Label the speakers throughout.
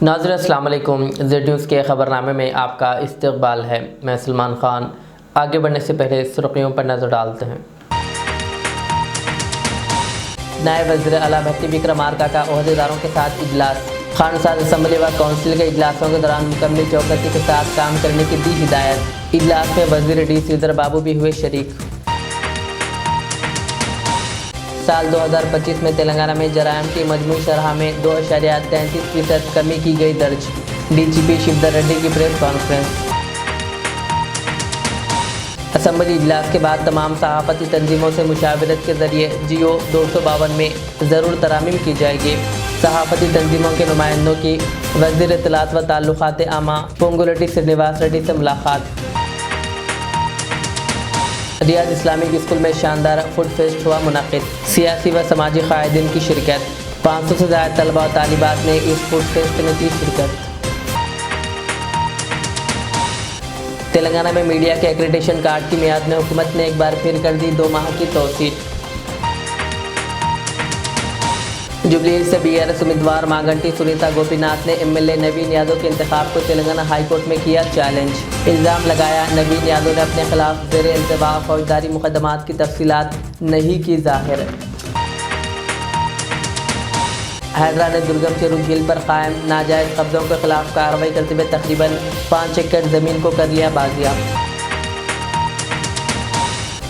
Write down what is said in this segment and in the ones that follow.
Speaker 1: नाज़रीन अस्सलाम वालेकुम। ज़ेड न्यूज़ के ख़बरनामे में आपका इस्तकबाल है। मैं सलमान ख़ान। आगे बढ़ने से पहले सुर्खियों पर नज़र डालते हैं। नायब वज़ीर आला भट्टी विक्रमार्का का ओहदेदारों के साथ इजलास। खानसाद असम्बली व कौंसिल के इजलासों के दौरान मुकम्मल चौकसी के साथ काम करने की दी हिदायत। इजलास में वज़ीर डी श्रीधर बाबू भी हुए शरीक। साल 2025 में तेलंगाना में जराइम की मजमूई शरह में 2.33% कमी की गई दर्ज। डीजीपी शिवधर रेड्डी की प्रेस कॉन्फ्रेंस। असम्बली इजलास के बाद तमाम सहाफ़ती तंजीमों से मुशावरत के जरिए जियो 252 में ज़रूर तरामीम की जाएगी। सहाफ़ती तंजीमों के नुमाइंदों की वज़ीर इत्तलात व ताल्लुकात आमा पोंगुलेटी श्रीनिवास रेड्डी से मुलाकात। रियाज इस्लामिक स्कूल में शानदार फूड फेस्ट हुआ मुनक़िद। सियासी व समाजी क़ायदीन की शिरकत। 500 से ज़्यादा तलबा और तालिबात ने इस फूड फेस्ट में की शिरकत। तेलंगाना में मीडिया के एक्रेडिटेशन कार्ड की मियाद में हुकूमत ने एक बार फिर कर दी 2 माह की तोसी। जुबली हिल्स से बीआरएस उम्मीदवार मांगंटी सुनीता गोपीनाथ ने एमएलए नवीन यादव के इंतखाब को तेलंगाना हाई कोर्ट में किया चैलेंज। इल्ज़ाम लगाया नवीन यादव ने अपने खिलाफ ज़ेरे इल्तिवा फौजदारी मुकदमात की तफसीलात नहीं की ज़ाहिर। हैदरा ने दुर्गम चेरू झील पर कायम नाजायज़ कब्ज़ों के खिलाफ कार्रवाई करते हुए तकरीबन 5 एकड़ ज़मीन को कर लिया बाजियाब।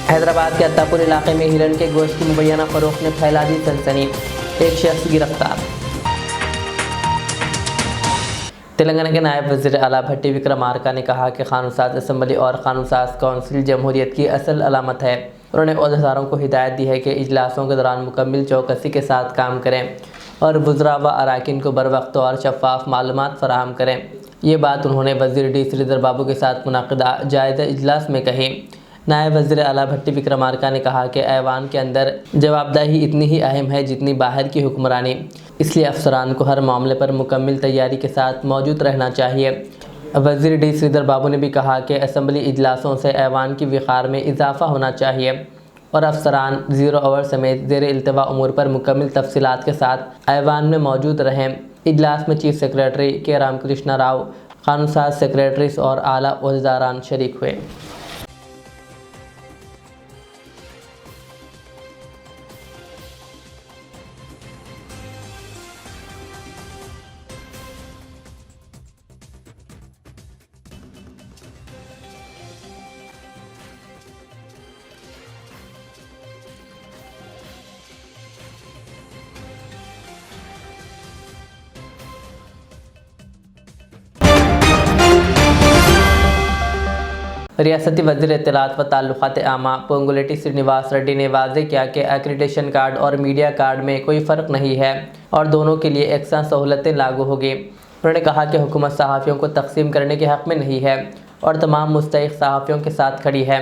Speaker 1: हैदराबाद के अत्तापुर इलाके में हिरन के गोश्त की मुबैना फ़रोख्त ने फैला दी सनसनी। एक शख्स गिरफ्तार। तेलंगाना के नायब वज़ीर आला भट्टी विक्रमार्का ने कहा कि खानसाद असम्बली और खानसाद कौंसिल जमहूरियत की असल अलामत है। उन्होंने ओहदेदारों को हिदायत दी है कि इजलासों के दौरान मुकम्मल चौकसी के साथ काम करें और वज़रा व अराकीन को बर वक्त और शफ़ाफ मालूमात फ़राहम करें। ये बात उन्होंने वज़ीर डी श्रीधर बाबू के साथ मुनक़िदा जायज़ा इजलास में कही। नायब वज़ीर आला भट्टी विक्रमार्का ने कहा कि ऐवान के अंदर जवाबदेही इतनी ही अहम है जितनी बाहर की हुक्मरानी, इसलिए अफसरान को हर मामले पर मुकम्मल तैयारी के साथ मौजूद रहना चाहिए। वज़ीर डी श्रीधर बाबू ने भी कहा कि असम्बली इजलासों से ऐवान की वक़ार में इजाफ़ा होना चाहिए और अफसरान 0 आवर समेत ज़ेरे इल्तिवा उमूर पर मुकम्मल तफसीलात के साथ ऐवान में मौजूद रहें। इजलास में चीफ सेक्रेटरी के रामकृष्णा राव, कानूनसाज सेक्रेटरीज और आला ओहदेदारान शरीक हुए। रियासती वज़ीर इत्तलात व ताल्लुकात आमा पोंगुलेटी श्रीनिवास रेड्डी ने वाज़े किया कि एक्रेडिटेशन कार्ड और मीडिया कार्ड में कोई फ़र्क नहीं है और दोनों के लिए एकसा सहूलतें लागू होगी। उन्होंने कहा कि हुकूमत सहाफ़ियों को तकसीम करने के हक़ में नहीं है और तमाम मुस्तहिक़ सहाफ़ियों के साथ खड़ी है।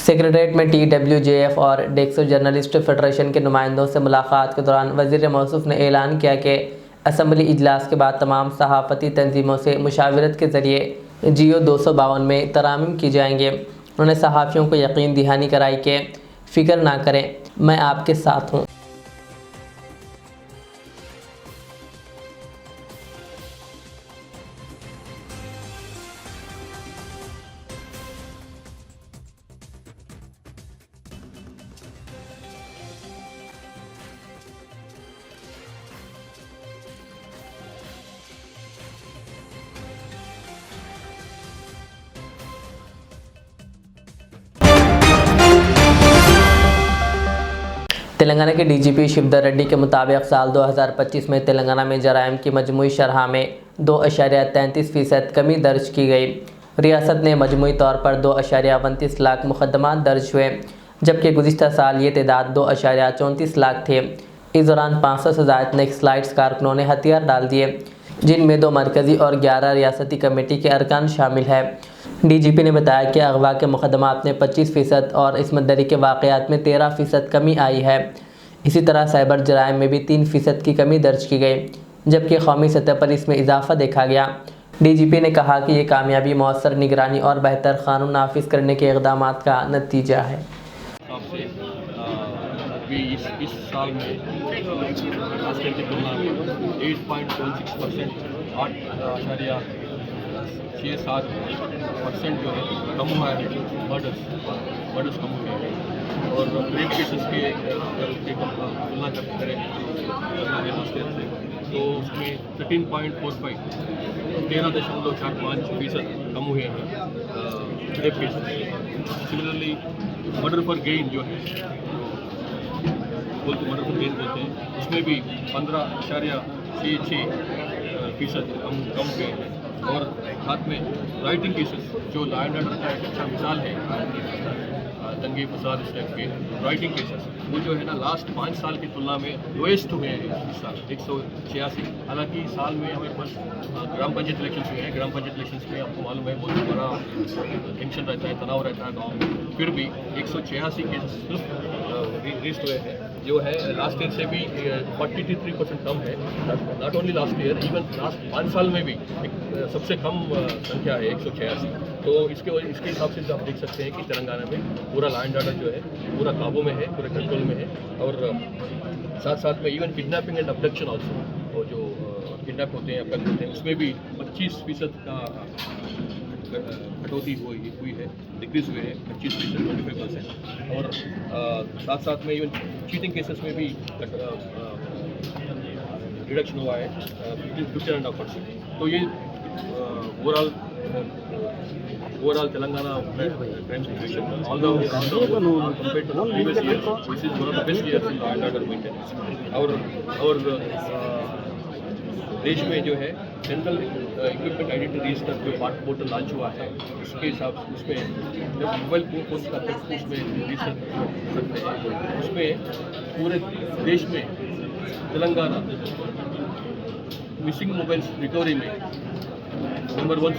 Speaker 1: सेक्रेटरीट में TWJF और डेक्सो जर्नलिस्ट फेडरेशन के नुमाइंदों से मुलाकात के दौरान वज़ीर मौसूफ़ ने ऐलान किया कि असम्बली इजलास के बाद तमाम सहाफ़ती तंजीमों से मुशावरत के ज़रिए जियो 252 में तरामीम की जाएंगे। उन्होंने सहाफ़ियों को यकीन दहानी कराई कि फ़िक्र ना करें, मैं आपके साथ हूँ। तेलंगाना के डीजीपी शिवधर रेड्डी के मुताबिक साल 2025 में तेलंगाना में जराइम की मजमूई शरह में 2.33% कमी दर्ज की गई। रियासत ने मजमूई तौर पर 2.29 लाख मुकदमात दर्ज हुए, जबकि गुज़िश्ता साल ये तादाद 2.34 लाख थे। इस दौरान 500 से ज़ायद नक्सलाइट्स कारकुनों ने हथियार डाल दिए, जिनमें 2 मरकज़ी और 11 रियासती कमेटी के अरकान शामिल है। डीजीपी ने बताया कि अगवा के मुकदमात में 25% और इस्मत दरी के वाक़यात में 13% कमी आई है। इसी तरह साइबर जराइम में भी 3% की कमी दर्ज की गई, जबकि कौमी सतह पर इसमें इजाफा देखा गया। डीजीपी ने कहा कि ये कामयाबी मौसर निगरानी और बेहतर कानून नाफिज करने के इक़दामात का नतीजा है।
Speaker 2: इस साल में लास्ट ईयर की तुलना में 8.26% 8.67% जो है कम हुआ है मर्डर्स कम हुए हैं। और रेप केसेस की अगर उसकी तुलना करें लास्ट ईयर से तो उसमें 13.45 13.45% कम हुए हैं rape cases. Similarly murder for gain जो है मर्डर फॉर गेन बोलते हैं उसमें भी 15.66% कम हुए हैं। और साथ में राइटिंग केसेस जो लॉ एंड ऑर्डर का एक अच्छा मिसाल है दंगे फसाद इस टाइप के राइटिंग केसेस वो जो है ना लास्ट 5 साल की तुलना में लोएस्ट हुए हैं इस साल 186। हालांकि साल में हमारे पास ग्राम पंचायत इलेक्शन हुए हैं। ग्राम पंचायत इलेक्शन में आपको मालूम है बहुत बड़ा टेंशन रहता है, तनाव रहता है गाँव में। फिर भी 186 केसेस सिर्फ रजिस्ट हुए हैं जो है लास्ट ईयर से भी 43% कम है। Not only last year, even last 5 साल में भी एक सबसे कम संख्या है 186। तो इसके हिसाब से आप देख सकते हैं कि तेलंगाना में पूरा लॉ एंड ऑर्डर जो है पूरा काबू में है, पूरे कंट्रोल में है। और साथ साथ में even kidnapping and abduction also, वो जो किडनैप होते हैं अब्डक्ट होते हैं उसमें भी 25% का कटौती हुई है, डिक्रीज हुए हैं 25%, 25%। और साथ साथ में इवन चीटिंग केसेस में भी रिडक्शन हुआ है 15.5%। तो ये overall Telangana crime situation, although compared to the previous years, this is one of the best years in law and order maintenance. और देश में जो है सेंट्रल इक्विपमेंट आइडेंटिटी रजिस्टर जो पोर्टल लॉन्च हुआ है उसके हिसाब से उसमें जब मोबाइल फोन का तक उसमें रजिस्टर सकते हैं। उसमें पूरे देश में तेलंगाना मिसिंग मोबाइल्स रिकवरी में नंबर 1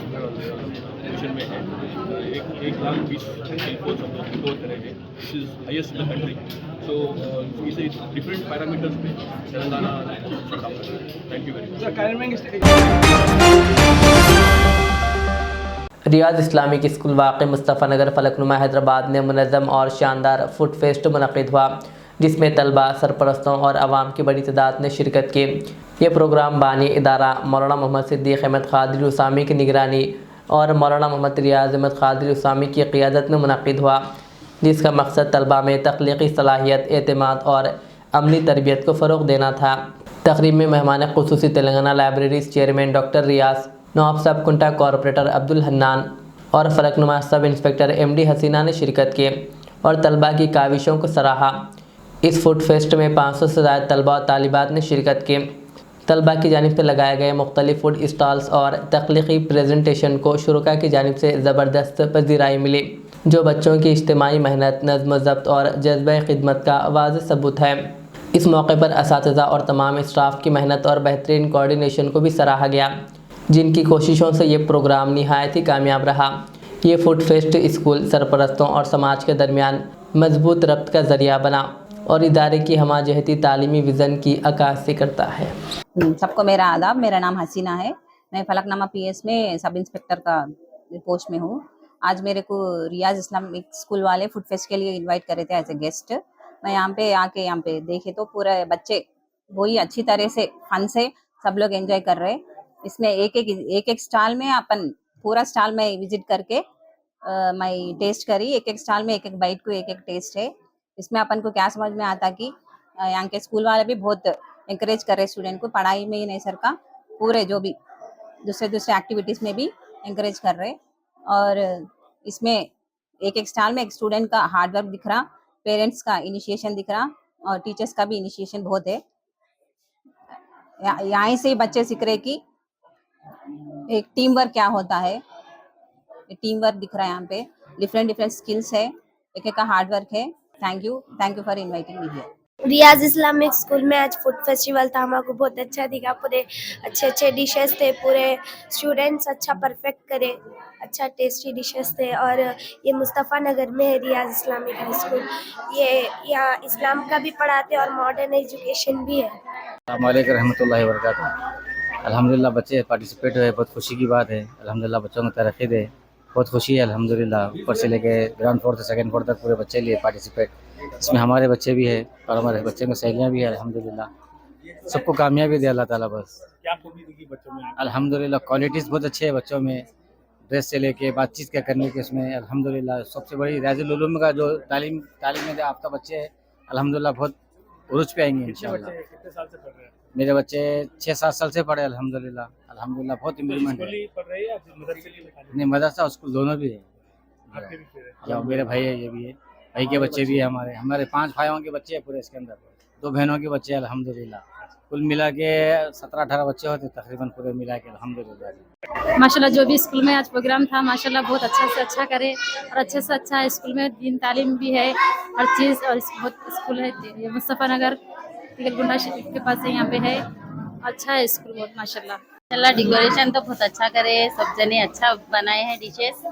Speaker 2: पोजिशन में है। 1,20,000 फोन हम लोग रिकवर करे हैं, this is highest in the country. So इसे डिफरेंट पैरामीटर्स में तेलंगाना अच्छा काम कर रहा है। Thank you very much.
Speaker 1: Riyaz Islamic school वाक़ई मुस्तफ़ा नगर फलकनुमा हैदराबाद में मुनज़्ज़म और शानदार फूड फेस्ट मुनक़िद हुआ, जिसमें तलबा, सरपरस्तों और आवाम की बड़ी तादाद ने शिरकत की। ये प्रोग्राम बानी इदारा मौलाना मोहम्मद सिद्दीक़ अहमद क़ादरी उसामी की निगरानी और मौलाना मोहम्मद रियाज अहमद क़ादरी उसामी की क़ियादत में मुनक़िद हुआ, जिसका मकसद तलबा में तख्लीक़ी सलाहियत, एतमाद और अमली तरबियत को फ़रोग़ देना था। तक़रीब में मेहमान ख़ुसूसी तेलंगाना लाइब्रेरीज़ चेयरमैन डॉक्टर रियाज, नवाब साहब कुंटा कॉरपोरेटर अब्दुल हन्नान और फलकनुमा सब इंस्पेक्टर MD हसीना ने शिरकत की और तलबा की काविशों को सराहा। इस फूड फेस्ट में 500 से ज़्यादा तलबा और तालिबात ने शिरकत की। तलबा की जानिब से लगाए गए मुख्तलिफ फूड स्टॉल्स और तख्लीक़ी प्रेजेंटेशन को शुरका की जानिब से ज़बरदस्त पज़ीराई मिली, जो बच्चों की इज्तिमाई मेहनत, नज़्म ज़ब्त और जज्बे खिदमत का वाज़ेह सबूत है। इस मौके पर असातिज़ा और तमाम स्टाफ की मेहनत और बेहतरीन कोऑर्डिनेशन को भी सराहा गया, जिनकी कोशिशों से ये प्रोग्राम निहायत ही कामयाब रहा। ये फूड फेस्ट स्कूल सरपरस्तों और समाज के दरमियान मजबूत रब्त का ज़रिया बना और इदारे की हमाजहती तालीमी विज़न की अक्कासी करता है।
Speaker 3: सबको मेरा आदाब। मेरा नाम हसीना है। मैं फलकनुमा PS में सब इंस्पेक्टर का पोस्ट में हूँ। आज मेरे को रियाज इस्लामिक स्कूल वाले फूड फेस्ट के लिए इनवाइट करे थे एज ए गेस्ट। मैं यहाँ पे आके देखे तो पूरे बच्चे वही अच्छी तरह से फन से सब लोग एंजॉय कर रहे। इसमें एक स्टॉल में अपन पूरा स्टॉल में विजिट करके मैं टेस्ट करी। एक स्टॉल में एक बाइट को एक टेस्ट है। इसमें अपन को क्या समझ में आता कि यहाँ के स्कूल वाले भी बहुत इंकरेज कर रहे स्टूडेंट को, पढ़ाई में ही नहीं सर का पूरे जो भी दूसरे एक्टिविटीज़ में भी इंकरेज कर रहे। और इसमें एक स्टॉल में एक स्टूडेंट का हार्डवर्क दिख रहा, पेरेंट्स का इनिशिएशन दिख रहा और टीचर्स का भी इनिशिएशन बहुत है। यहाँ से बच्चे सीख रहे कि एक टीम वर्क क्या होता है। टीम वर्क दिख रहा है यहाँ पे, डिफरेंट स्किल्स है, एक का हार्ड वर्क है। Thank you for inviting me here.
Speaker 4: Riyaz Islamic school में आज फूड फेस्टिवल था, हमारे को बहुत अच्छा दिखा। पूरे अच्छे डिशेस थे, पूरे स्टूडेंट्स अच्छा परफेक्ट करे, अच्छा टेस्टी डिशेस थे। और ये मुस्तफ़ा नगर में है रियाज इस्लामिक हाई स्कूल। ये यहाँ इस्लाम का भी पढ़ाते और मॉडर्न एजुकेशन भी है।
Speaker 5: अस्सलामुअलैकुम रहमतुल्लाहि व बरकातुहू। अल्हम्दुलिल्लाह बच्चे पार्टिसिपेट हुए, बहुत खुशी की बात है। अल्हम्दुलिल्लाह बच्चों को तरक्की दे, बहुत खुशी है अल्हम्दुलिल्लाह। ऊपर से लेके ग्राउंड फ्लोर से सेकंड फ्लोर तक पूरे बच्चे लिए पार्टिसिपेट। इसमें हमारे बच्चे भी है और हमारे बच्चे में सहेलियाँ भी है। अल्हम्दुलिल्लाह सबको कामयाबी दे अल्लाह ताला बस।
Speaker 6: क्या खूबी दिखी बच्चों में?
Speaker 5: अल्हम्दुलिल्लाह क्वालिटीज़ बहुत अच्छे हैं बच्चों में, ड्रेस से लेके बातचीत क्या करने के उसमें अल्हम्दुलिल्लाह। सबसे बड़ी रियाजुल उलूम का जो तालीम में याफ्ता बच्चे हैं अल्हम्दुलिल्लाह बहुत उरूज पे आएंगे
Speaker 6: कितने
Speaker 5: इंशाल्लाह।
Speaker 6: बच्चे कितने साल से पढ़ रहे हैं?
Speaker 5: मेरे बच्चे 6-7 साल से पढ़े अल्हम्दुलिल्लाह बहुत
Speaker 6: तो
Speaker 5: इम्प्रूवमेंट
Speaker 6: स्कूल
Speaker 5: है।
Speaker 6: ही पढ़ रहे हैं या मदरसे के लिए खाली?
Speaker 5: नहीं मदरसा स्कूल दोनों भी है।
Speaker 6: आपके भी फिर है?
Speaker 5: जो मेरे भाई है ये भी है, भाई के बच्चे भी है, हमारे 5 भाइयों के बच्चे हैं पूरे इसके अंदर, 2 बहनों के बच्चे हैं अल्हम्दुलिल्लाह। कुल मिला के 17-18 बच्चे होते तकरीबन पूरे मिला के अल्हम्दुलिल्लाह।
Speaker 7: माशाल्लाह जो भी स्कूल में आज प्रोग्राम था माशाल्लाह बहुत अच्छा से अच्छा करे और अच्छे से अच्छा स्कूल में दीन तालीम भी है हर चीज़। और बहुत स्कूल है ये मुस्तफ़ा नगर तिगलगुंडा शरीफ के पास है, यहाँ पे है, अच्छा है स्कूल बहुत माशाल्लाह।
Speaker 8: माशाल्लाह डेकोरेशन तो बहुत अच्छा करे, सब जने अच्छा बनाए हैं डिशेस,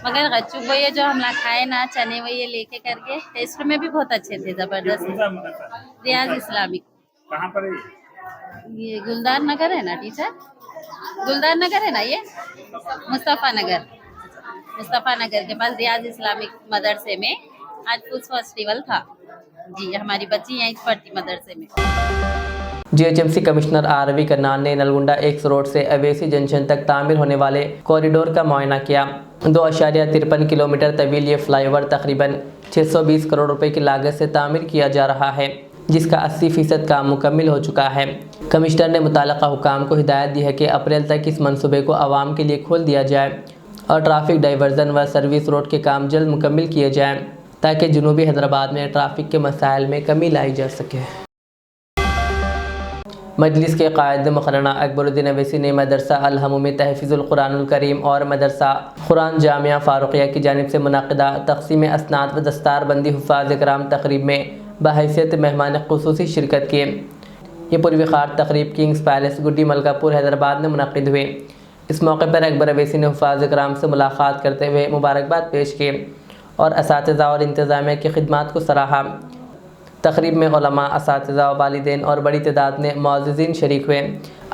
Speaker 8: मगर गच्चू ये जो हम लोग खाए ना चने वो ये लेके करके टेस्ट में भी बहुत अच्छे थे, जबरदस्त।
Speaker 6: कौन सा मदरसा?
Speaker 8: रियाज इस्लामिक,
Speaker 6: कहाँ पर है
Speaker 8: ये गुलदार नगर है ना टीचर, गुलदार नगर है ना ये, मुस्तफ़ा नगर के पास रियाज इस्लामिक मदरसे में आज फूड फेस्टिवल था जी। हमारी बच्ची यहीं पढ़ती मदरसे में।
Speaker 1: जीएचएमसी कमिश्नर आरवी करनान ने नलगुंडा एक्स रोड से अवेसी जंक्शन तक तामीर होने वाले कॉरिडोर का मुआयना किया। 2.53 किलोमीटर तवील ये फ्लाईओवर तकरीबन 620 करोड़ रुपए की लागत से तामीर किया जा रहा है, जिसका 80% काम मुकम्मिल हो चुका है। कमिश्नर ने मुताल्लिक़ा हुकाम को हिदायत दी है कि अप्रैल तक इस मंसूबे को आवाम के लिए खोल दिया जाए और ट्रैफिक डाइवर्जन व सर्विस रोड के काम जल्द मुकम्मिल किए जाएँ ताकि जनूबी हैदराबाद में ट्रैफिक के मसाइल में कमी लाई जा सके। मजलिस के कायद मुखर्रना अकबरुद्दीन अवैसी ने मदरसा अल हमूमी तहफ़ीज़ुल कुरानुल करीम और मदरसा कुरान जामिया फ़ारुक़िया की जानिब से मुनक़िदा तक़सीम असनाद व दस्तारबंदी हुफ़ाज़ कराम तक़रीब में बहैसियत मेहमान ख़ुसूसी शिरकत किए। ये पुरवक़ार तक़रीब किंग्स पैलेस गुड्डी मलकापुर हैदराबाद में मुनक़िद हुए। इस मौके पर अकबर अवैसी ने हुफ़ाज़ कराम से मुलाक़ात करते हुए मुबारकबाद पेश की और असातिज़ा और इंतज़ामिया की खिदमात को सराहा। तक़रीब में उलमा, असातिज़ा, वालिदैन और बड़ी तादाद में मुअज़्ज़िज़ीन शरीक हुए।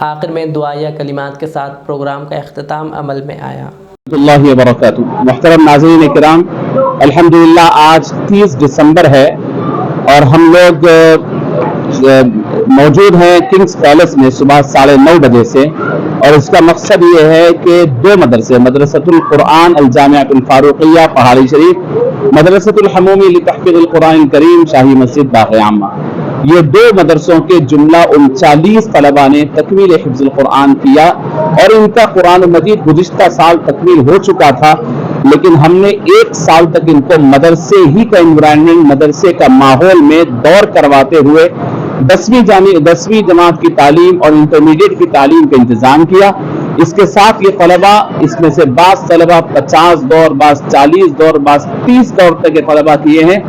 Speaker 1: आखिर में दुआया कलिमात के साथ प्रोग्राम का इख्तिताम अमल में आया।
Speaker 9: मुहतरम नाज़रीन इकराम, अल्हम्दुलिल्लाह आज 30 दिसंबर है और हम लोग मौजूद हैं किंग्स पैलेस में सुबह 9:30 बजे से, और इसका मकसद ये है कि 2 मदरसे, मदरसतुल कुरान अल जामिअतुल फ़ारुक़िया पहाड़ी शरीफ, मदरसतुल हमूमी लितहफ़ीज़ुल कुरानिल करीम शाही मस्जिद बाग़ आमा, ये 2 मदरसों के जुमला 39 तलबा ने तकमील हिफ्ज़ुल कुरान किया और इनका कुरान मजीद गुज़िश्ता साल तकमील हो चुका था, लेकिन हमने 1 साल तक इनको मदरसे ही का एनवायरनमेंट, मदरसे का माहौल में दौर करवाते हुए 10वीं जमात की तालीम और इंटरमीडिएट की तालीम का इंतज़ाम किया। इसके साथ ये तलबा, इसमें से बाज़ तलबा 50 दौर, बाज़ 40 दौर, बाज़ 30 दौर तक के तलबा किए हैं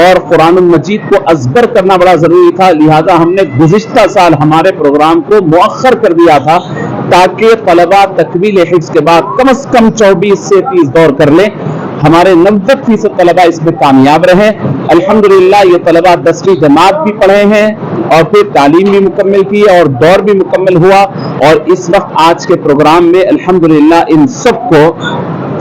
Speaker 9: और कुरान मजीद को अज़बर करना बड़ा ज़रूरी था, लिहाजा हमने गुज़िश्ता साल हमारे प्रोग्राम को मुअख्खर कर दिया था ताकि तलबा तकमील हिफ्ज़ के बाद कम से कम 24 से 30 दौर कर लें। हमारे 90% तलबा इसमें कामयाब रहे। अल्हम्दुलिल्लाह ये तलबा 10वीं जमात भी पढ़े हैं और फिर तालीम भी मुकम्मल की और दौर भी मुकम्मल हुआ, और इस वक्त आज के प्रोग्राम में अल्हम्दुलिल्लाह इन सबको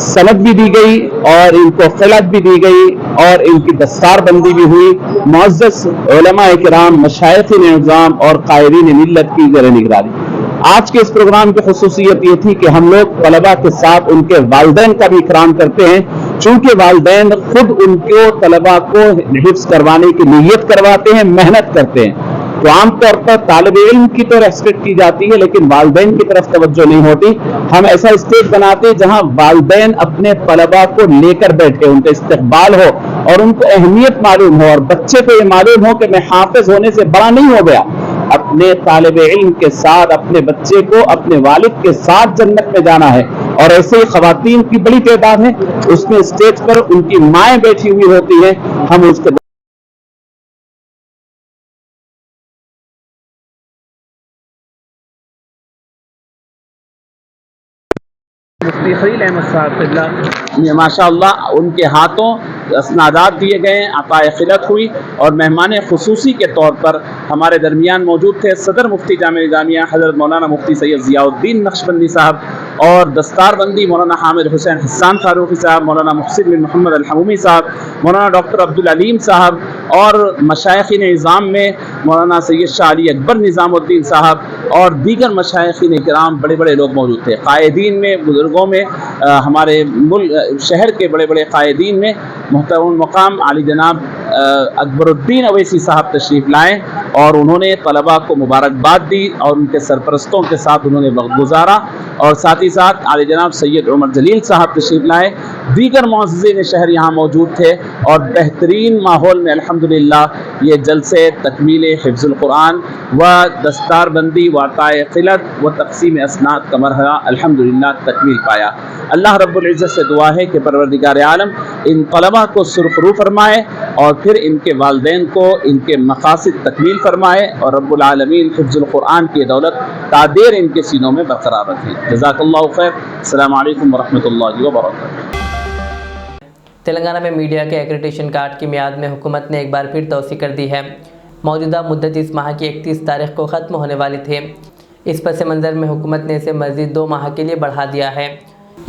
Speaker 9: सनद भी दी गई और इनको खिलात भी दी गई और इनकी दस्तारबंदी भी हुई। मुअज़्ज़ज़ उलमा इकराम, मशाइख़ निज़ाम और क़ायरीन मिल्लत की ज़ेर निगरानी आज के इस प्रोग्राम की खुसूसियत ये थी कि हम लोग तलबा के साथ उनके वालिदैन का भी इकराम करते हैं, चूंकि वालिदैन खुद उनको तलबा को हिफ्ज़ करवाने की नीयत करवाते हैं, मेहनत करते हैं। तो आमतौर पर तालिब इल्म की तो रेस्पेक्ट की जाती है लेकिन वालिदैन की तरफ तवज्जो नहीं होती। हम ऐसा स्टेज बनाते हैं जहां वालिदैन अपने तलबा को लेकर बैठे, उनका इस्तकबाल हो और उनको अहमियत मालूम हो और बच्चे को ये मालूम हो कि मैं हाफिज होने से बड़ा नहीं हो गया। अपने तालिब इल्म के साथ अपने बच्चे को अपने वालिद के साथ जन्नत में जाना है, और ऐसे ही ख़वातीन की बड़ी तादाद है, उसमें स्टेज पर उनकी माएँ बैठी हुई होती हैं। हम उसके मुफ्ती खलील अहमद साहब क़िबला ये माशाअल्लाह उनके हाथों असनादात दिए गए, अताए खिलत हुई और मेहमान खुसूसी के तौर पर हमारे दरमियान मौजूद थे सदर मुफ्ती जामिया निज़ामिया हज़रत मौलाना मुफ्ती सैयद ज़ियाउद्दीन नक्शबंदी साहब, और दस्तारबंदी मौलाना हामिद हुसैन हसन फारूकी साहब, मौलाना मुहसिन बिन मोहम्मद अल हमूमी साहब, मौलाना डॉक्टर अब्दुल अलीम साहब, और मशाइख़ निज़ाम में मौलाना सैयद शाह अली अकबर निज़ामुद्दीन साहब और दीगर मशाइखीन किराम बड़े बड़े लोग मौजूद थे। कायदीन में, बुज़ुर्गों में, हमारे शहर के बड़े बड़े कायदीन में मुहतरम मकाम आली जनाब अकबरुद्दीन अवैसी साहब तशरीफ़ लाए और उन्होंने तलबा को मुबारकबाद दी और उनके सरपरस्तों के साथ उन्होंने वक्त गुजारा और साथ ही साथ आली जनाब सैयद उमर जलील साहब तशरीफ़ लाए। दीगर मुअज़्ज़िज़ीन शहर यहाँ मौजूद थे और बेहतरीन माहौल में अल्हम्दुलिल्लाह ये जलसे तकमील हिफ्ज़ुल कुरान व दस्तारबंदी व अताए क़िलत व तक़सीम असनाद का मरहला अल्हम्दुलिल्लाह तकमील पाया। अल्लाह रब्बुल इज़्ज़त से दुआ है कि परवरदिगार आलम इन तलबा को सुरखरू फरमाए और फिर इनके वालिदैन को इनके मकासिद तकमील फरमाए और रब्बुल आलमीन हिफ्ज़ुल कुरान की दौलत तादेर इनके सीनों में बरकरार रखें। जज़ाकल्लाहु खैर। अस्सलामु अलैकुम वरहमतुल्लाहि वबरकातुहू।
Speaker 1: तेलंगाना में मीडिया के एक्रेडिटेशन कार्ड की मियाद में हुकूमत ने एक बार फिर तौसी कर दी है। मौजूदा मुद्दत इस माह की 31 तारीख को ख़त्म होने वाली थी। इस पस मंज़र में हुकूमत ने इसे मज़ीद 2 माह के लिए बढ़ा दिया है।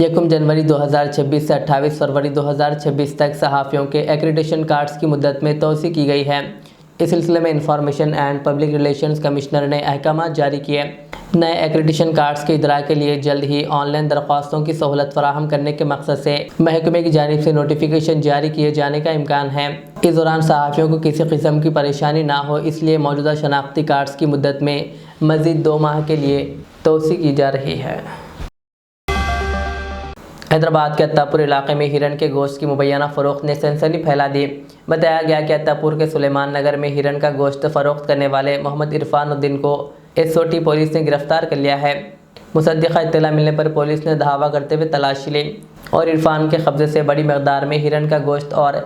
Speaker 1: 1 जनवरी 2026 से 28 फरवरी 2026 तक सहाफ़ियों के एक्रेडिटेशन कार्ड्स की मुद्दत में तौसी की गई है। इस सिलसिले में information and public relations commissioner ने अहकामात जारी किए। नए एक्रेडिटेशन कार्ड्स के इदरा के लिए जल्द ही ऑनलाइन दरख्वास्तों की सहूलत फराहम करने के मकसद से महकमे की जानिब से नोटिफिकेशन जारी किए जाने का इम्कान है। इस दौरान सहाफ़ियों को किसी किस्म की परेशानी ना हो, इसलिए मौजूदा शनाख्ती कार्ड्स की मुद्दत में मज़ीद 2 माह के लिए तौसी की जा रही है। हैदराबाद के अत्तापुर इलाके में हिरन के गोश्त की मुबैना फ़रोख्त ने सनसनी फैला दी। बताया गया कि अत्तापुर के सुलेमान नगर में हिरन का गोश्त फ़रोख्त करने वाले मोहम्मद इरफानुद्दीन को SOT पुलिस ने गिरफ़्तार कर लिया है। मुसद्दिक़ा इत्तला मिलने पर पुलिस ने धावा करते हुए तलाशी ली और इरफान के कब्ज़े से बड़ी मकदार में हिरन का गोश्त और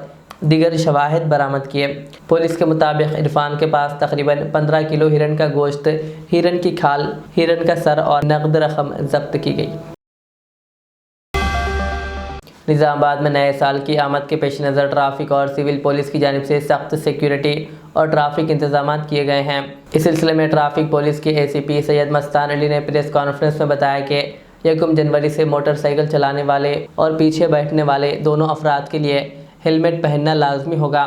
Speaker 1: दीगर शवाहिद बरामद किए। पुलिस के मुताबिक इरफान के पास तकरीबन 15 किलो हिरन का गोश्त, हिरन की खाल, हिरन का सर और नकद रकम जब्त की गई। निज़ामाबाद में नए साल की आमद के पेश नज़र ट्रैफिक और सिविल पुलिस की जानिब से सख्त सिक्योरिटी और ट्रैफिक इंतजाम किए गए हैं। इस सिलसिले में ट्रैफिक पुलिस के ACP सैयद मस्तान अली ने प्रेस कॉन्फ्रेंस में बताया कि 1 जनवरी से मोटरसाइकिल चलाने वाले और पीछे बैठने वाले दोनों अफराद के लिए हेलमेट पहनना लाजमी होगा।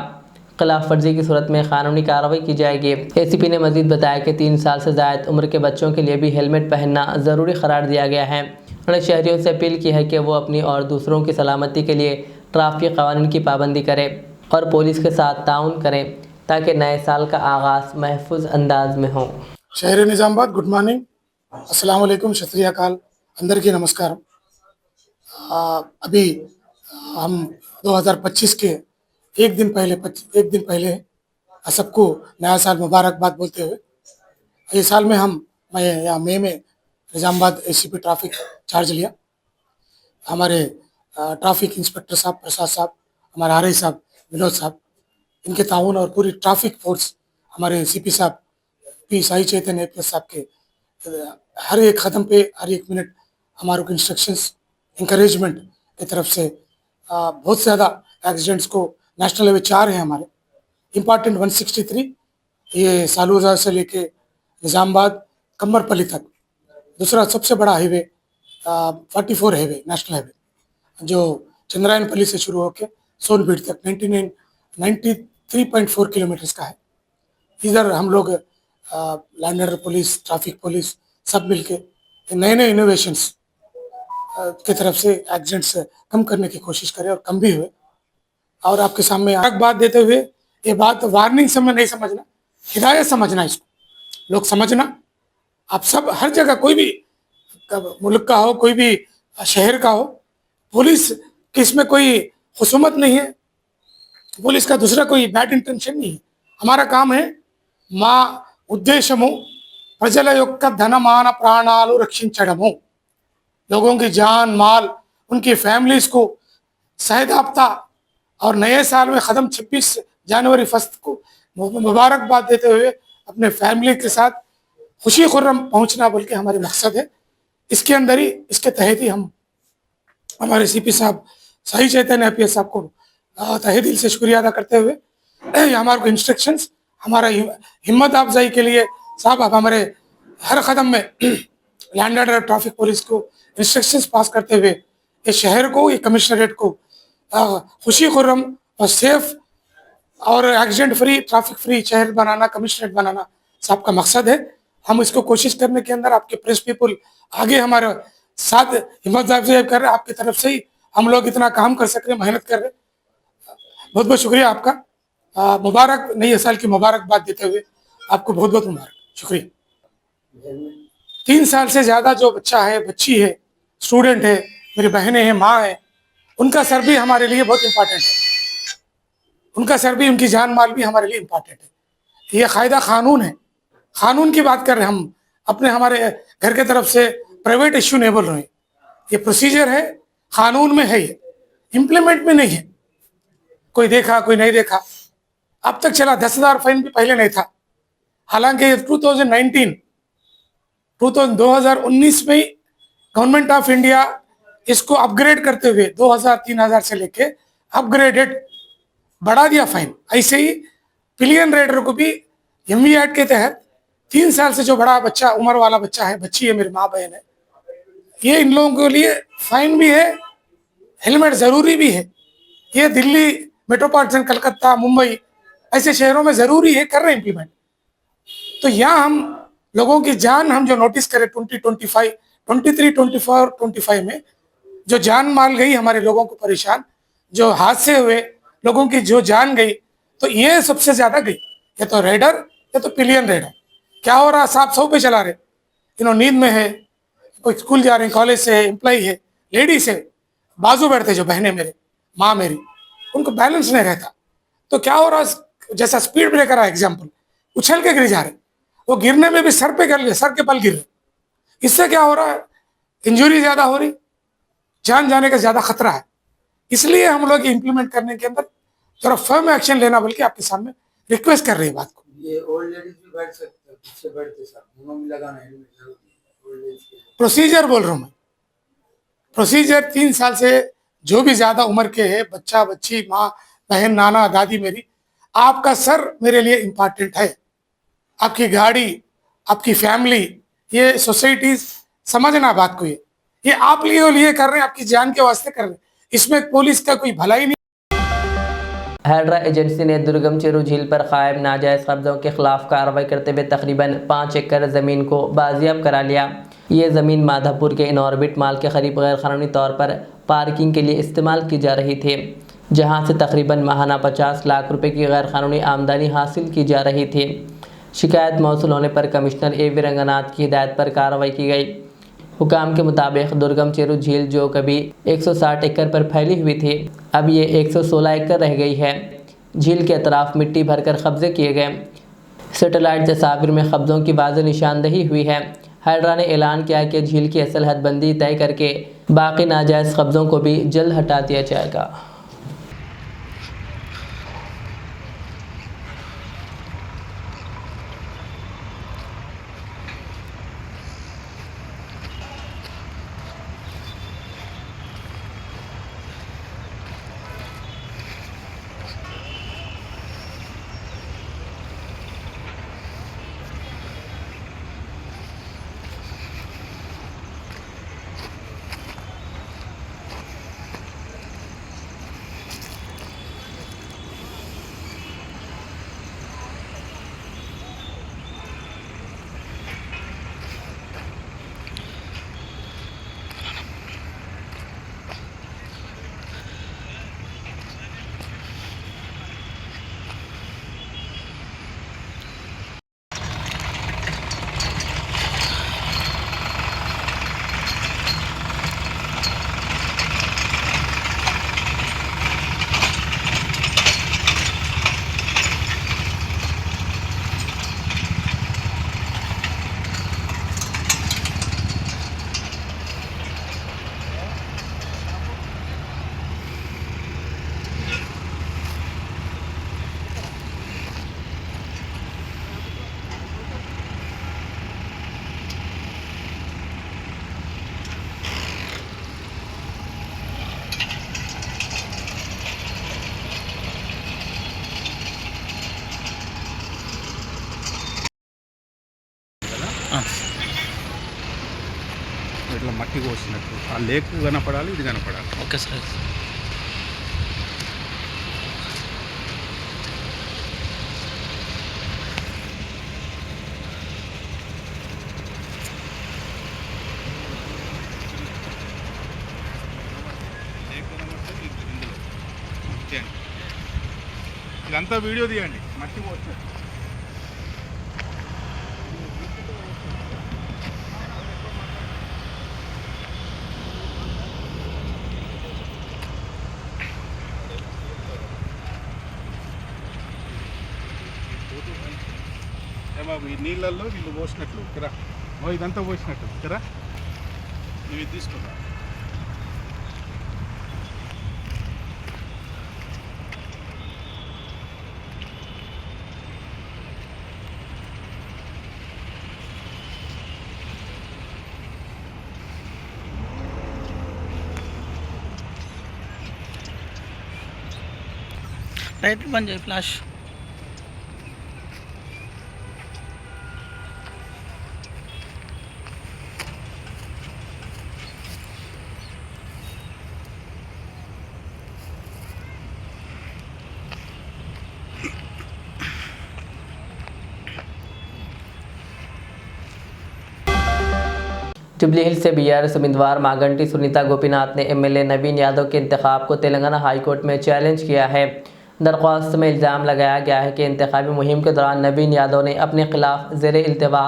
Speaker 1: खिलाफ वर्जी की सूरत में कानूनी कार्रवाई की जाएगी। ACP ने मज़ीद बताया कि 3 साल से ज़ायद उम्र के बच्चों के लिए भी हेलमेट पहनना ज़रूरी करार दिया गया है। उन्होंने शहरियों से अपील की है कि वो अपनी और दूसरों की सलामती के लिए ट्रैफिक कानून की पाबंदी करें और पुलिस के साथ ताउन करें ताकि नए साल का आगाज़ महफूज अंदाज में हो।
Speaker 10: शहर निज़ामाबाद, गुड मॉर्निंग, अस्सलाम वालेकुम, सत श्री अकाल, अंदर की नमस्कार। अभी हम 2025 के एक दिन पहले सबको नया साल मुबारकबाद बोलते हुए ये साल में मैं यहाँ मई में निज़ामाबाद ACP ट्रैफिक चार्ज लिया। हमारे ट्रैफिक इंस्पेक्टर साहब, प्रसाद साहब, हमारे RI साहब, विनोद साहब, इनके ताउन और पूरी ट्रैफिक फोर्स, हमारे CP साहब P साई चैतन्य APS साहब के हर एक कदम पे, हर एक मिनट हमारे को इंस्ट्रक्शंस, इंकरेजमेंट की तरफ से बहुत ज़्यादा एक्सीडेंट्स को नेशनल हाईवे 4 है हमारे इम्पॉर्टेंट 163, ये सालूजा से लेके निज़ामाबाद कमरपल्ली तक। दूसरा सबसे बड़ा हाईवे 44 हाईवे, नेशनल हाईवे, जो चंद्रायनपल्ली से शुरू होकर सोनभीड़ तक 93.4 किलोमीटर्स का है। इधर हम लोग land order police, traffic police सब मिलके नए नए इनोवेशंस की तरफ से एक्सीडेंट्स कम करने की कोशिश करें और कम भी हुए। और आपके सामने एक बात देते हुए, ये बात वार्निंग समय नहीं समझना, हिदायत समझना, इसको लोग समझना। आप सब हर जगह, कोई भी मुल्क का हो, कोई भी शहर का हो, पुलिस की इसमें कोई खुसूमत नहीं है, पुलिस का दूसरा कोई बैड इंटेंशन नहीं है। हमारा काम है మా ఉద్దేశము ప్రజల యొక్క ధనమాన ప్రాణాలు రక్షించడము, लोगों की जान माल, उनकी फैमिलीज को सहायता और नए साल में ख़त्म 26 जनवरी फर्स्ट को मुबारकबाद देते हुए अपने फैमिली के साथ खुशी खुर्रम पहुंचना बल्कि हमारी मकसद है। इसके अंदर ही, इसके तहत ही हम हमारे CP साहब साई चैतन्य APS साहब को तहे दिल से शुक्रिया अदा करते हुए हमारे को इंस्ट्रक्शंस, हमारा हिम्मत अफजाई के लिए साहब आप हमारे हर कदम में लैंड ऑर्डर ट्रैफिक पुलिस को इंस्ट्रक्शंस पास करते हुए ये शहर को, ये कमिश्नरेट को खुशी खुर्रम और सेफ और एक्सीडेंट फ्री, ट्रैफिक फ्री शहर बनाना, कमिश्नरेट बनाना साहब का मकसद है। हम इसको कोशिश करने के अंदर आपके प्रेस पीपल आगे हमारे साथ हिम्मत अफजाई कर रहे हैं, आपकी तरफ से ही हम लोग इतना काम कर सक रहे हैं, मेहनत कर रहे हैं। बहुत बहुत शुक्रिया आपका। मुबारक, नई साल की मुबारकबाद देते हुए आपको बहुत बहुत मुबारक, शुक्रिया। 3 साल से ज़्यादा जो बच्चा है, बच्ची है, स्टूडेंट है, मेरी बहनें हैं, माँ है, उनका सर भी हमारे लिए बहुत इम्पोर्टेंट है। उनका सर भी, उनकी जान माल भी हमारे लिए इम्पोर्टेंट है। ये कायदा कानून है, कानून की बात कर रहे हैं हम, अपने हमारे घर के तरफ से प्राइवेट इश्यू नहीं बोल रहे हैं। ये प्रोसीजर है, कानून में है, ये इम्प्लीमेंट में नहीं है। कोई देखा, कोई नहीं देखा, अब तक चला। 10,000 फाइन भी पहले नहीं था। हालांकि 2019 में ही गवर्नमेंट ऑफ इंडिया इसको अपग्रेड करते हुए 2000-3000 से लेके अपग्रेडेड बढ़ा दिया फाइन। ऐसे ही पिलियन रेडर को भी एमवी एक्ट के तहत 3 साल से जो बड़ा बच्चा, उम्र वाला बच्चा है, बच्ची है, मेरी माँ बहन है, ये इन लोगों के लिए फाइन भी है, हेलमेट ज़रूरी भी है। ये दिल्ली मेट्रोपॉलिटन, कलकत्ता, मुंबई ऐसे शहरों में ज़रूरी है, कर रहे हैं इम्प्लीमेंट। तो यहाँ हम लोगों की जान हम जो नोटिस करें 2025, 23, 24, 25 में जो जान माल गई, हमारे लोगों को परेशान, जो हादसे हुए, लोगों की जो जान गई, तो ये सबसे ज़्यादा गई। या तो रेडर या तो पिलियन रेडर। क्या हो रहा, साहब 100 पे चला रहे, इन्होंने नींद में है, कोई स्कूल जा रहे हैं, कॉलेज से है, एम्प्लॉई है, लेडीज है, बाजू बैठते जो बहनें मेरे, माँ मेरी, उनको बैलेंस नहीं रहता। तो क्या हो रहा, जैसा स्पीड ब्रेकर है एग्जाम्पल, उछल के गिर जा रहे, वो गिरने में भी सर पे गिर रहे, सर के बल गिर रहे। इससे क्या हो रहा है, इंजरी ज़्यादा हो रही, जान जाने का ज़्यादा खतरा है। इसलिए हम लोग इम्प्लीमेंट करने के अंदर थोड़ा फर्म एक्शन लेना, बल्कि आपके सामने रिक्वेस्ट कर रही है बात को।
Speaker 11: ये ओल्ड लेडीज भी बैठ सकते हैं, पीछे बैठते साहब, मुंह में लगाना है
Speaker 10: प्रोसीजर बोल रहा हूँ मैं, प्रोसीजर 3 साल से जो भी ज़्यादा उम्र के है, बच्चा, बच्ची, माँ, बहन, नाना, दादी मेरी, आपका सर मेरे लिए इम्पॉर्टेंट है। आपकी गाड़ी, आपकी फैमिली, ये सोसाइटीज, समझना बात को, ये आप लिए कर रहे हैं, आपकी जान के वास्ते कर रहे हैं। इसमें पुलिस का कोई भलाई नहीं।
Speaker 1: हैडरा एजेंसी ने दुर्गम चेरू झील पर कायम नाजायज़ कब्ज़ों के खिलाफ कार्रवाई करते हुए तकरीबन 5 एकड़ ज़मीन को बाजियाब करा लिया। ये ज़मीन माधापुर के इनऑर्बिट माल के करीब गैर कानूनी तौर पर पार्किंग के लिए इस्तेमाल की जा रही थी, जहां से तकरीबन माहाना 50 लाख रुपए की गैर कानूनी आमदनी हासिल की जा रही थी। शिकायत मौसूल होने पर कमिश्नर ए.वी. रंगनाथ की हिदायत पर कार्रवाई की गई। हुकाम के मुताबिक दुर्गम चेरू झील जो कभी 160 एकड़ पर फैली हुई थी, अब ये 116 एकड़ रह गई है। झील के अतराफ मिट्टी भरकर कब्जे किए गए। सैटेलाइट तस्वीर में कब्ज़ों की वाज़ेह निशानदही हुई है। हैडरा ने ऐलान किया कि झील की असल हदबंदी तय करके बाकी नाजायज़ कब्ज़ों को भी जल्द हटा दिया जाएगा।
Speaker 6: ఇట్లా మట్టి కోసినట్టు ఆ లేక్ కనపడాలి, ఇది కనపడాలి.
Speaker 5: Okay sir.
Speaker 6: ఇదంతా వీడియో తీయండి మర్చిపోవచ్చు. బాబు ఈ నీళ్ళల్లో వీళ్ళు పోసినట్లు కదా, ఇదంతా పోసినట్టు కదా, నువ్వు ఇది తీసుకున్నా.
Speaker 12: लाइट बन जाए फ्लैश.
Speaker 1: जुबली हिल्स से बीआरएस उम्मीदवार मागंटी सुनीता गोपीनाथ ने एमएलए नवीन यादव के इंतखाब को तेलंगाना हाई कोर्ट में चैलेंज किया है। दरख्वास्त में इल्ज़ाम लगाया गया है कि इंतखाबी मुहिम के दौरान नवीन यादव ने अपने खिलाफ ज़ेर इल्तवा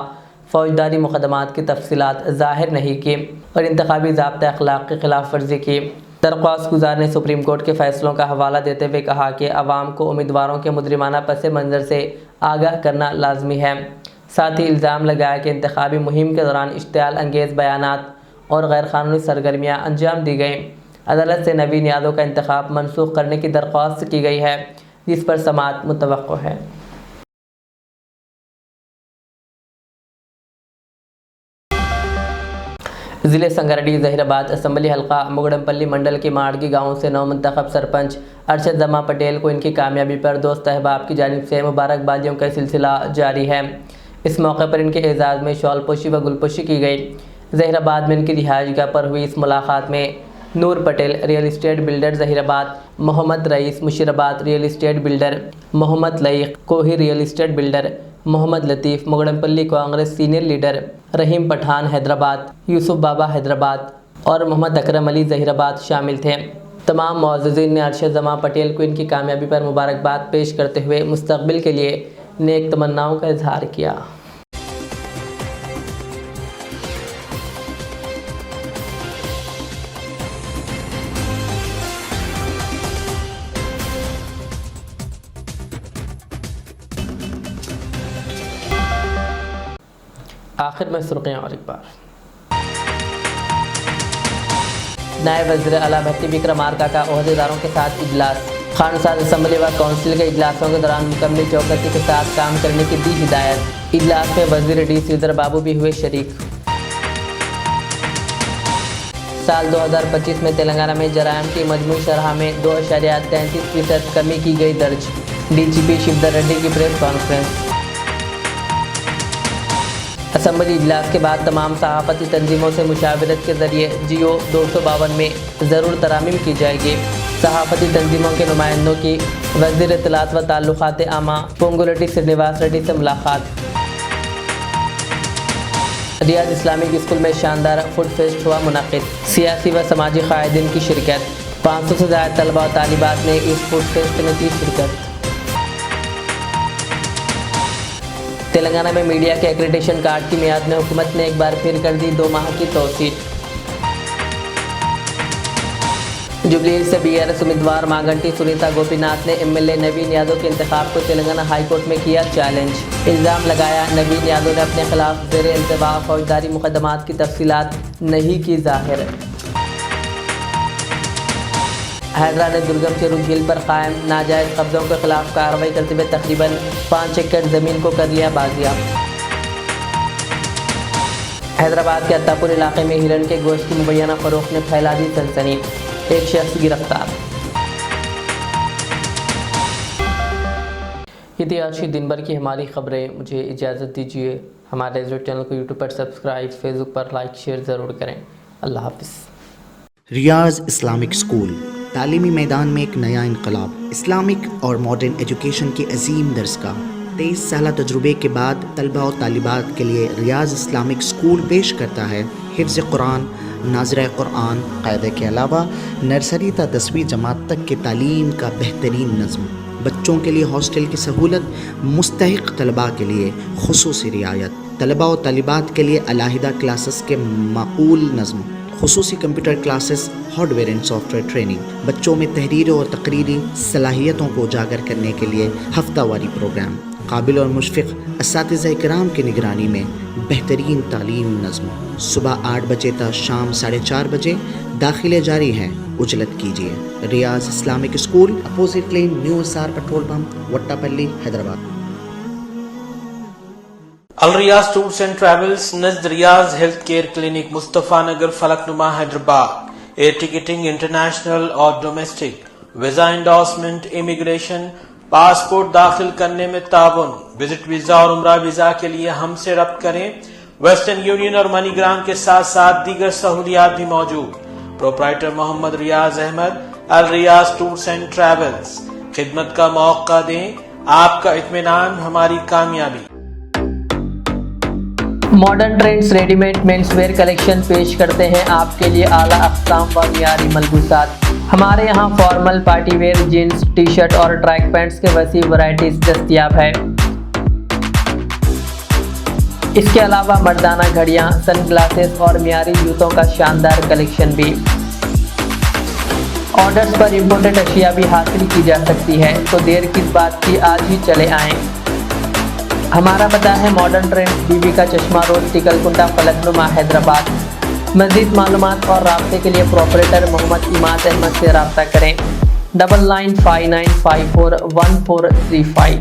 Speaker 1: फौजदारी मुकदमात की तफसीलात ज़ाहिर नहीं की और इंतखाबी ज़ाब्ता अखलाक की खिलाफ वर्जी की। दरख्वास्त गुजार ने सुप्रीम कोर्ट के फैसलों का हवाला देते हुए कहा कि अवाम को उम्मीदवारों के मुजरिमाना पस मंज़र से आगाह करना लाजमी है। साथ ही इल्ज़ाम लगाया कि इंतखाबी मुहिम के दौरान इश्तियाल अंगेज़ बयानात और गैरकानूनी सरगर्मियाँ अंजाम दी गई। अदालत से नवीन यादव का इंतखाब मनसूख करने की दरख्वास्त की गई है, जिस पर समाअत मुतवक्को है। ज़िले संगारेड्डी ज़हीराबाद असम्बली हल्का मुगड़मपल्ली मंडल के माड़गी गांव से नवमंतखब सरपंच अरशद जमा पटेल को इनकी कामयाबी पर दोस्त अहबाब की जानिब से मुबारकबादियों का सिलसिला जारी है। इस मौके पर इनके एजाज़ में शॉल पोशी व गुलपोशी की गई। ज़हीराबाद में इनकी रिहायशगाह पर हुई इस मुलाकात में Noor Patel real estate builder Zaheerabad, Mohammed Raees Musheerabad real estate builder, Mohammed Laiq Kohir real estate builder, Mohammed Latif Mugadampally Congress senior leader, Rahim Pathan Hyderabad, Yusuf Baba Hyderabad और मोहम्मद अकरम अली ज़हीराबाद शामिल थे। तमाम मुअज़्ज़िज़ीन ने अरशद जमा पटेल को इनकी कामयाबी पर मुबारकबाद पेश करते हुए मुस्तक़बिल के लिए नेक तमन्नाओं का इजहार किया। आखिर में सुर्खियाँ और एक बार। नायब वज़ीर आला भट्टी विक्रमार्का का ओहदेदारों के साथ इजलास। खानसाद असम्बली व काउंसिल के इजलासों के दौरान मुकम्मल चौकसी के साथ काम करने की दी हिदायत। इजलास में वज़ीर डी श्रीधर बाबू भी हुए शरीक। साल 2025 में तेलंगाना में जराइम की मजमूई शरह में 2.33% कमी की गई दर्ज। डीजीपी शिवधर रेड्डी की प्रेस कॉन्फ्रेंस। असम्बली इजलास के बाद तमाम सहाफ़ती तंजीमों से मुशावरत के ज़रिए जियो 252 में ज़रूर तरामीम की जाएगी। सहाफ़ती तंजीमों के नुमाइंदों की वज़ीर इत्तलात व ताल्लुक़ात आमा पोंगुलेटी श्रीनिवास रेड्डी से मुलाकात। रियाज इस्लामिक स्कूल में शानदार फूड फेस्ट हुआ मुनक़िद। सियासी व समाजी क़ायदीन की शिरकत। 500 से ज़्यादा तलबा और तालिबात ने इस फूड फेस्ट में की शिरकत। तेलंगाना में मीडिया के एक्रेडिटेशन कार्ड की मियाद में हुकूमत ने एक बार फिर कर दी 2 माह की तोसी। जुबली हिल्स से बीआरएस उम्मीदवार मागंटी सुनीता गोपीनाथ ने एमएलए नवीन यादव के इंतखाब को तेलंगाना हाई कोर्ट में किया चैलेंज। इल्ज़ाम लगाया नवीन यादव ने अपने खिलाफ ज़ेर इल्तवा फौजदारी मुकदमात की तफसीलात नहीं की ज़ाहिर। हैदरा ने दुर्गम चेरू झील पर कायम नाजायज़ कब्ज़ों के खिलाफ कार्रवाई करते हुए तकरीबन 5 एकड़ ज़मीन को कर लिया बाजियाब। हैदराबाद के अत्तापुर इलाके में हिरन के गोश्त की मुबैना फ़रोख्त ने फैला दी सनसनी। एक शख्स गिरफ्तार। ये थी आज की दिन भर की हमारी खबरें। मुझे इजाज़त दीजिए। हमारे चैनल को यूट्यूब पर सब्सक्राइब, फेसबुक पर लाइक शेयर ज़रूर करें। अल्लाह हाफ़िज़।
Speaker 13: रियाज इस्लामिक स्कूल तालीमी मैदान में एक नया इनकलाब। इस्लामिक और मॉडर्न एजुकेशन की अजीम दरसगाह। 23 साल तजुर्बे के बाद तलबा और तालिबात के लिए रियाज इस्लामिक स्कूल पेश करता है हिफ्ज़ कुरान, नाज़िर कुरान कायदे के अलावा नर्सरी ता 10वीं जमात तक के तालीम का बेहतरीन नज़्म। बच्चों के लिए हॉस्टल की सहूलत, मुस्तहिक तलबा के लिए खुसूसी रियायत, तलबा और तालिबात के लिए अलहदा क्लासेस के माकूल नज़्म, खुसूसी computer classes, hardware and software training, बच्चों में तहरीरी और तकरीरी सलाहियतों को उजागर करने के लिए हफ्तावारी प्रोग्राम, काबिल और मुशफ़िक़ असातिज़ा इकराम की निगरानी में बेहतरीन तालीम नज़्म। सुबह 8 बजे तक शाम 4:30 बजे दाखिले जारी हैं, उजलत कीजिए। Riyaz Islamic school, opposite lane, new SR petrol pump, Vattepally, Hyderabad.
Speaker 12: Al Riyaz tours and travels नज़द Riyaz health care clinic, Mustafa Nagar, Falaknuma, Hyderabad. Air ticketing international और domestic, visa endorsement, immigration, passport दाखिल करने में ताउन, विजिट वीजा और उम्रा वीजा के लिए हमसे रब्त करें। वेस्टर्न यूनियन और मनीग्राम के साथ साथ दीगर सहूलियात भी मौजूद। Proprietor Mohammad Riyaz Ahmed, Al Riyaz tours and travels. खिदमत का मौका दें, आपका इत्मीनान हमारी कामयाबी।
Speaker 1: Modern trends readymade menswear collection पेश करते हैं आपके लिए आला अक़साम व मियारी मलबूसात। हमारे यहाँ formal, party wear, jeans, T shirt और ट्रैक पैंट्स के वसी वैरायटीज दस्तयाब है। इसके अलावा मर्दाना घड़ियाँ, सन ग्लासेस और मियारी जूतों का शानदार कलेक्शन भी। ऑर्डर्स पर इम्पोर्टेड अशिया भी हासिल की जा सकती है, तो देर किस बात की, आज ही चले आएँ। हमारा पता है मॉडर्न ट्रेंड्स, बीबी का चश्मा रोड, टिकलकुंडा, फलकनुमा, हैदराबाद। मज़ीद मालूमात और राब्ते के लिए प्रोपरेटर मोहम्मद इमाद अहमद से रब्ता करें। 9959541435।